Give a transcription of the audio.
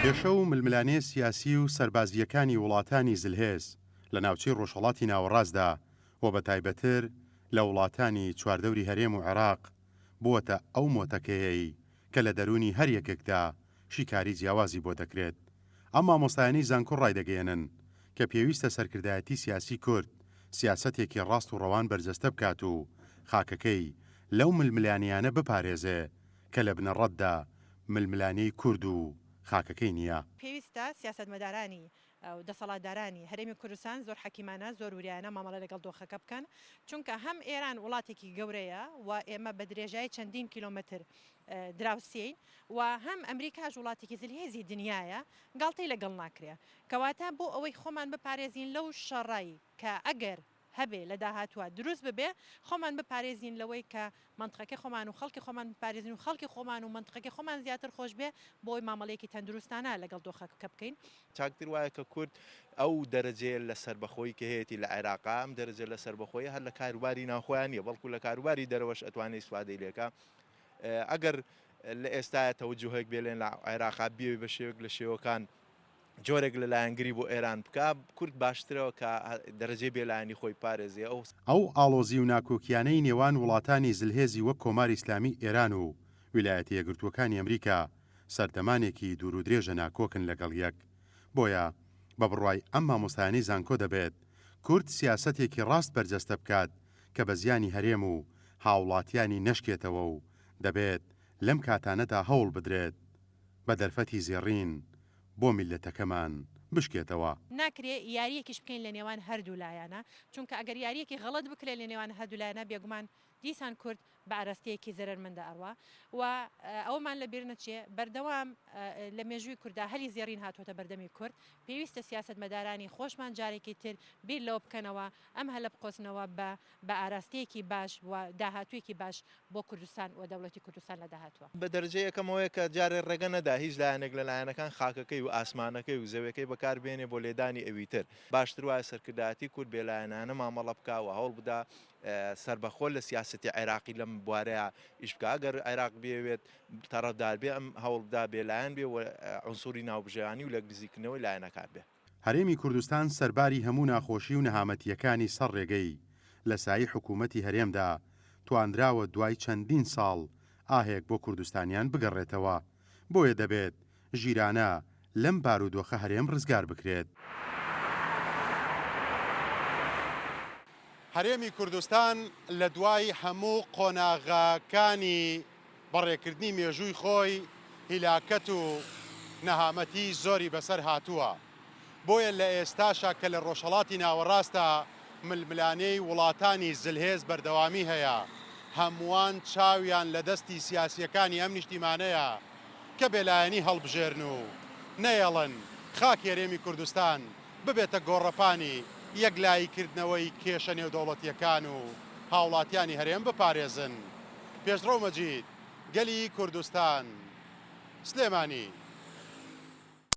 کێشە و ململانەیە سیاسی و سەربازیەکانی وڵاتانی زلهێز لە ناوچەی ڕۆژهەڵاتی ناوەڕاستدا و بە تایبەتر لە وڵاتانی چواردەوری هەرێم و عێراق بووەتە ئەو مۆتەکەیەی کە لە دەرونی هەر یەکێکدا شیکاری جیاوازی بۆ دەکرێت. ئەم مامۆستایانەی زانکۆ ڕایدەگەیەنن کە پێویستە سەرکردایەتی سیاسی کورد سیاسەتێکی ڕاست و ڕەوان بەرجەستە بکات و خاکەکەی لەو ململانیانە بپارێزێ کە لە بنەڕەتدا ململانەی کورد و خاکەکەی نییە. پێویستە سیاسەتمەدارانی و دەسەڵاتدارانی هەرێمی کوردستان زۆر حەکیمانە زۆر وریانە مامەڵە لەگەڵ دۆخەکە بکەن، چونکە هەم ئێران وڵاتێکی گەورەیە و ئێمە بە درێژای چەندین کیلۆمەتر دراوسین و هەم ئەمریکاش وڵاتێکی زلهێزی دنیاە گاڵتەی لەگەڵ ناکرێ، کەواتە بۆ ئەوەی خۆمان بپارێزین لەو شەڕایی کە ئەگەر هەبێ لە داهاتوە دروست ببێ خۆمان بپارێزین لەوەی کە منطقەکەی خۆمان و خەڵکی خۆمان بپارێزین و خەڵکی خۆمان و منطقەکەی خۆمان زیاتر خۆش بێ بۆی مامەڵەیەکی تەندروستانە لەگەڵ دۆخەکە بکەین. چاکتر وایە کە کورد ئەو دەرەجێ لە سەربەخۆی کە هەیەی لە عێراقا ئەم دەرەجە لە سەربەخۆی هەر لە کاروباری ناوخۆیان نیە، بەڵکو لە کاروباری دەرەوەش ئەتوانێت سوادەی لێکە. ئەگەر لە ئێستاە تەوجوهێک بێڵێن لە عێراقا بێ بە شێوەک لە شێوەکان جۆرێک لە لایەنگری بۆ ئێران بکە، کورد باشترەوە کە دەرەجێ بێلایەنی خۆی پارێزیە. ئەو ئاڵۆزی و ناکۆکیانەی نێوان وڵاتانی زلهێزی وەک کۆماری ئیسلامی ئێران و ویلایەتە یەکگرتووەکانی ئەمریکا سەردەمانێکی دوور و درێژە ناکۆکن لەگەڵ یەک. بۆیە بە بڕوای ئەم مامۆستایانەی زانکۆ دەبێت کورد سیاسەتێکی ڕاست بەرجەستە بکات کە بە زیانی هەرێم و هاوڵاتیانی نەشکێتەوە و دەبێت لەم کاتانەدا هەوڵ بدرێت بە دەرفەتی زێڕین بۆ میلەتەکەمان بشکێتەوە. ناکرێ یاریەکیش بکەین لە نێوان هەردوو لایەنە، چونکە ئەگەر یاریەکی غەڵەت بکرێت لە نێوان هەردوو لایەنە بێگومان دیسان کورد بە ئاراستەیەکی زەرمەندە ئەڕوا و ئەومان لە بیر نەچێ بەردەوام لە مێژووی کووردا هەلی زێڕین هاتوۆتە بەردەمی کورد. پێویستە سیاسەتمەدارانی خۆشمان جارێکی تر بیر لەوە بکەنەوە ئەم هەلە بقۆزنەوە بە ئاراستەیەکی باش و داهاتوویەکی باش بۆ کوردستان و دەوڵەتی کوردستان لە داهاتوە. بە دەرەجە یەکەمەوەیە کە جارێ ڕێگە نەدا هیچ لایەنێک لە لایەنەکان خاکەکەی و ئاسمانەکەی و زەوەکەی بەکاربێنێ بۆ لێدانی ئەوی تر. باشتر وایە سەرکردایەتی کورد بێلایەنانە مامەڵە بکە و هەوڵ بدا سەربەخۆ لە سیاسەتی عێراقی لەم بوارەیە ئیش بکە. ئەگەر عێراق بێوێت تەڕەفدار بێ ئەم هەوڵ بدا بێلایەن بێ و عنسوری ناوبژێوانی و لە گزیکردنەوەی لایەنەکان بێ. هەرێمی کوردستان سەرباری هەموو ناخۆشی و نەهامەتیەکانی سەر ڕێگەی لە سایی حکوومەتی هەرێمدا توانراوە دوای چەندین ساڵ ئاهێک بۆ کوردستانیان بگەڕێتەوە. بۆیە دەبێت ژیرانە لەم بارودۆخە هەرێم ڕزگار بکرێت. هەرێمی کوردستان لە دوای هەموو قۆناغاکانی بەڕێکردنی مێژووی خۆی هیلاکەت و نەهامەتی زۆری بەسەر هاتووە. بۆیە لە ئێستاشە کە لە ڕۆژهەڵاتی ناوەڕاستە ململانەی وڵاتانی زلهێز بەردەوامی هەیە، هەمووان چاویان لە دەستی سیاسیەکانی ئەم نیشتیمانەیە کە بێلایەنی هەڵبژێرن و نەیەڵن خاکی هەرێمی کوردستان ببێتە گۆڕەپانی یەکلاییکردنەوەی کێشە نێودەوڵەتیەکان و هاوڵاتیانی هەرێم بپارێزن. پێشڕەو مەجید، گەلی کوردستان، سلێمانی.